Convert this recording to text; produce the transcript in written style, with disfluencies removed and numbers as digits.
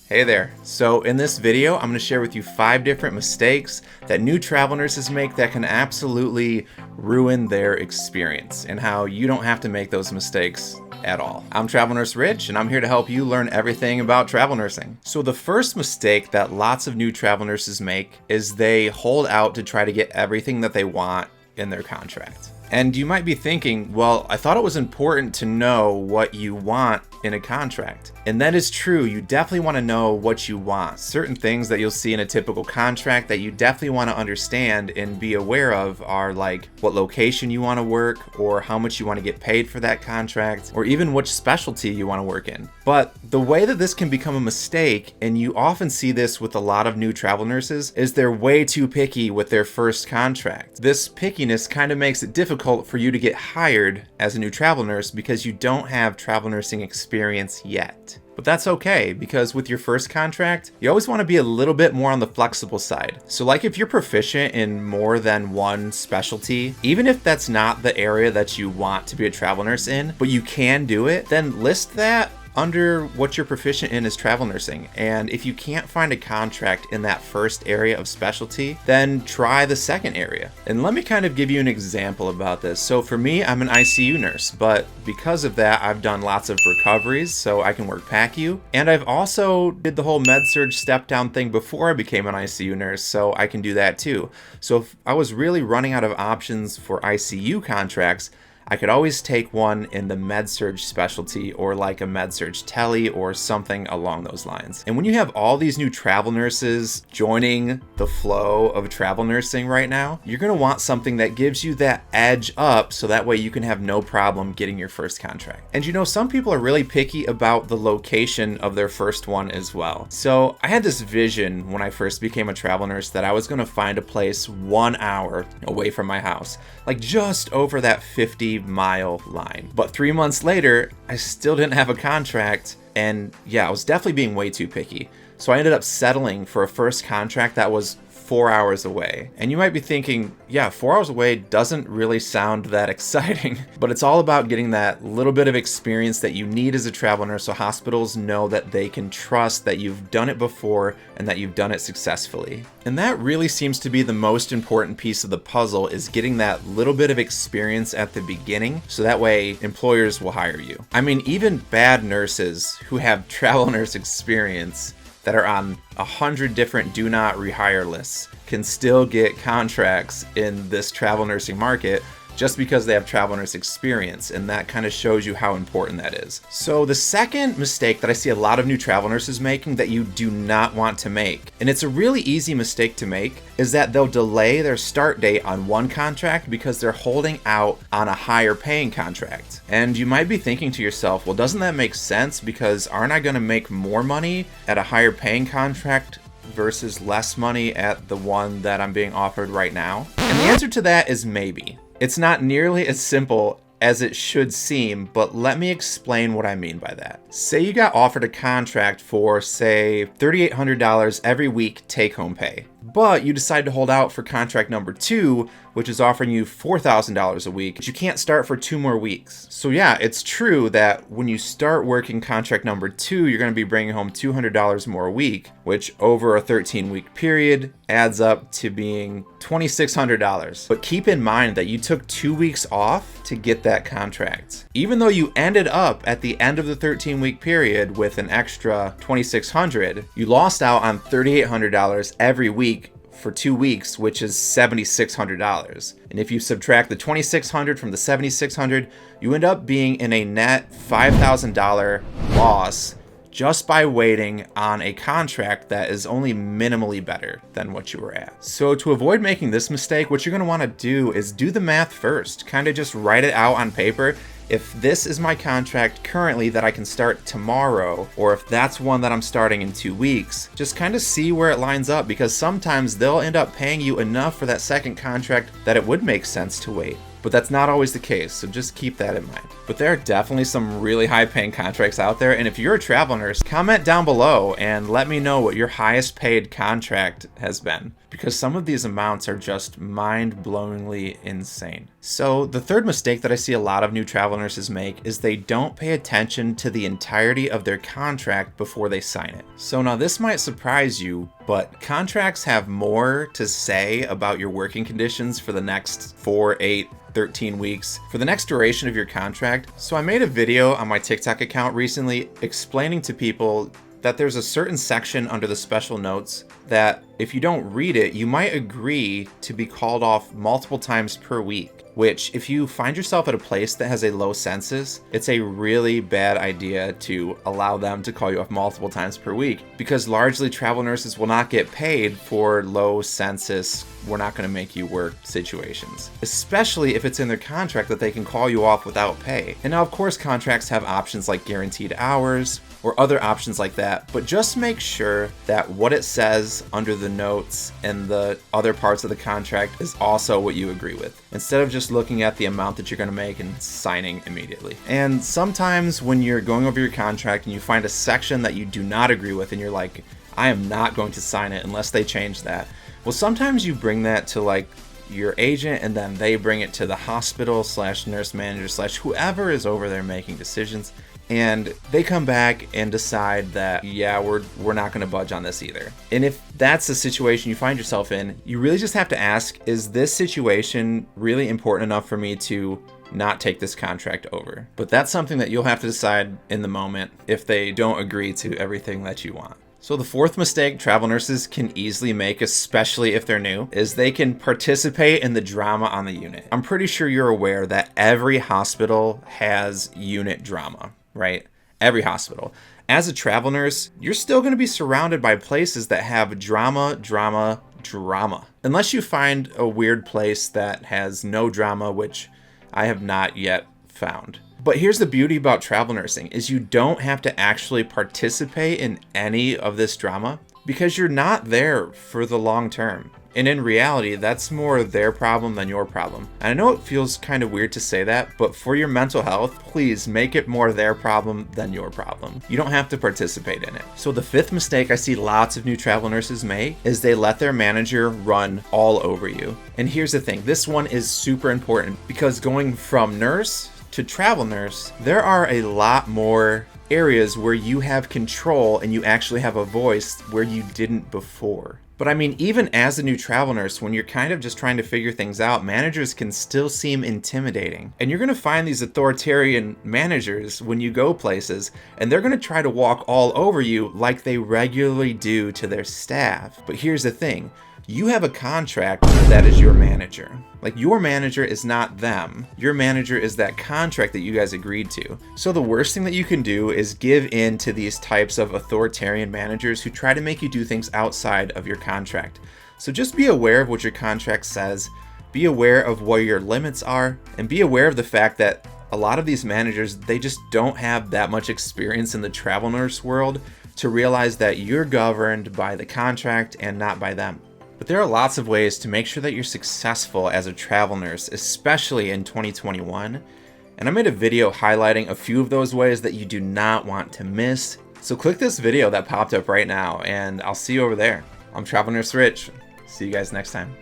Hey there. So in this video, I'm going to share with you 5 different mistakes that new travel nurses make that can absolutely ruin their experience and how you don't have to make those mistakes at all. I'm Travel Nurse Rich and I'm here to help you learn everything about travel nursing. So the first mistake that lots of new travel nurses make is they hold out to try to get everything that they want in their contract. And you might be thinking, well, I thought it was important to know what you want in a contract. And that is true. You definitely want to know what you want. Certain things that you'll see in a typical contract that you definitely want to understand and be aware of are like what location you want to work, or how much you want to get paid for that contract, or even which specialty you want to work in. But the way that this can become a mistake, and you often see this with a lot of new travel nurses, is they're way too picky with their first contract. This pickiness kind of makes it difficult for you to get hired as a new travel nurse because you don't have travel nursing experience yet. But that's okay, because with your first contract, you always want to be a little bit more on the flexible side. So like if you're proficient in more than one specialty, even if that's not the area that you want to be a travel nurse in, but you can do it, then list that under what you're proficient in as travel nursing. And if you can't find a contract in that first area of specialty, then try the second area. And let me kind of give you an example about this. So for me, I'm an ICU nurse, but because of that, I've done lots of recoveries, so I can work PACU. And I've also did the whole med-surg step down thing before I became an ICU nurse, so I can do that too. So if I was really running out of options for ICU contracts, I could always take one in the med-surg specialty, or like a med-surg tele or something along those lines. And when you have all these new travel nurses joining the flow of travel nursing right now, you're gonna want something that gives you that edge up, so that way you can have no problem getting your first contract. And you know, some people are really picky about the location of their first one as well. So I had this vision when I first became a travel nurse that I was gonna find a place 1 hour away from my house, like just over that 50-mile line. But 3 months later, I still didn't have a contract, and yeah, I was definitely being way too picky. So I ended up settling for a first contract that was 4 hours away. And you might be thinking, yeah, 4 hours away doesn't really sound that exciting, but it's all about getting that little bit of experience that you need as a travel nurse, so hospitals know that they can trust that you've done it before and that you've done it successfully. And that really seems to be the most important piece of the puzzle, is getting that little bit of experience at the beginning, so that way employers will hire you. I mean, even bad nurses who have travel nurse experience that are on 100 different do not rehire lists can still get contracts in this travel nursing market just because they have travel nurse experience, and that kind of shows you how important that is. So the second mistake that I see a lot of new travel nurses making that you do not want to make, and it's a really easy mistake to make, is that they'll delay their start date on one contract because they're holding out on a higher paying contract. And you might be thinking to yourself, well, doesn't that make sense, because aren't I gonna make more money at a higher paying contract versus less money at the one that I'm being offered right now? And the answer to that is maybe. It's not nearly as simple as it should seem, but let me explain what I mean by that. Say you got offered a contract for, say, $3,800 every week take-home pay, but you decide to hold out for contract number 2, which is offering you $4,000 a week, but you can't start for 2 more weeks. So yeah, it's true that when you start working contract number 2, you're gonna be bringing home $200 more a week, which over a 13-week period adds up to being $2,600. But keep in mind that you took 2 weeks off to get that contract. Even though you ended up at the end of the 13-week period with an extra $2,600, you lost out on $3,800 every week for 2 weeks, which is $7,600. And if you subtract the $2,600 from the $7,600, you end up being in a net $5,000 loss just by waiting on a contract that is only minimally better than what you were at. So to avoid making this mistake, what you're gonna wanna do is do the math first. Kind of just write it out on paper. If this is my contract currently that I can start tomorrow, or if that's one that I'm starting in 2 weeks, just kind of see where it lines up, because sometimes they'll end up paying you enough for that second contract that it would make sense to wait. But that's not always the case, so just keep that in mind. But there are definitely some really high paying contracts out there, and if you're a travel nurse, comment down below and let me know what your highest paid contract has been, because some of these amounts are just mind-blowingly insane. So the third mistake that I see a lot of new travel nurses make is they don't pay attention to the entirety of their contract before they sign it. So now this might surprise you, but contracts have more to say about your working conditions for the next 4, 8, 13 weeks, for the next duration of your contract. So I made a video on my TikTok account recently explaining to people that there's a certain section under the special notes that if you don't read it, you might agree to be called off multiple times per week. Which, if you find yourself at a place that has a low census, it's a really bad idea to allow them to call you off multiple times per week, because largely travel nurses will not get paid for low census, we're not going to make you work situations, especially if it's in their contract that they can call you off without pay. And now, of course, contracts have options like guaranteed hours or other options like that, but just make sure that what it says under the notes and the other parts of the contract is also what you agree with, instead of just looking at the amount that you're going to make and signing immediately. And sometimes when you're going over your contract and you find a section that you do not agree with and you're like, I am not going to sign it unless they change that. Well, sometimes you bring that to like your agent and then they bring it to the hospital / nurse manager / whoever is over there making decisions. And they come back and decide that, yeah, we're not going to budge on this either. And if that's the situation you find yourself in, you really just have to ask, is this situation really important enough for me to not take this contract over? But that's something that you'll have to decide in the moment if they don't agree to everything that you want. So the fourth mistake travel nurses can easily make, especially if they're new, is they can participate in the drama on the unit. I'm pretty sure you're aware that every hospital has unit drama. Right? Every hospital. As a travel nurse, you're still going to be surrounded by places that have drama. Unless you find a weird place that has no drama, which I have not yet found. But here's the beauty about travel nursing is you don't have to actually participate in any of this drama because you're not there for the long term. And in reality, that's more their problem than your problem. And I know it feels kind of weird to say that, but for your mental health, please make it more their problem than your problem. You don't have to participate in it. So the fifth mistake I see lots of new travel nurses make is they let their manager run all over you. And here's the thing, this one is super important because going from nurse to travel nurse, there are a lot more areas where you have control and you actually have a voice where you didn't before. But I mean, even as a new travel nurse, when you're kind of just trying to figure things out, managers can still seem intimidating. And you're going to find these authoritarian managers when you go places, and they're going to try to walk all over you like they regularly do to their staff. But here's the thing. You have a contract that is your manager. Like, your manager is not them. Your manager is that contract that you guys agreed to. So the worst thing that you can do is give in to these types of authoritarian managers who try to make you do things outside of your contract. So just be aware of what your contract says, be aware of what your limits are, and be aware of the fact that a lot of these managers, they just don't have that much experience in the travel nurse world to realize that you're governed by the contract and not by them. But there are lots of ways to make sure that you're successful as a travel nurse, especially in 2021. And I made a video highlighting a few of those ways that you do not want to miss. So click this video that popped up right now, and I'll see you over there. I'm Travel Nurse Rich. See you guys next time.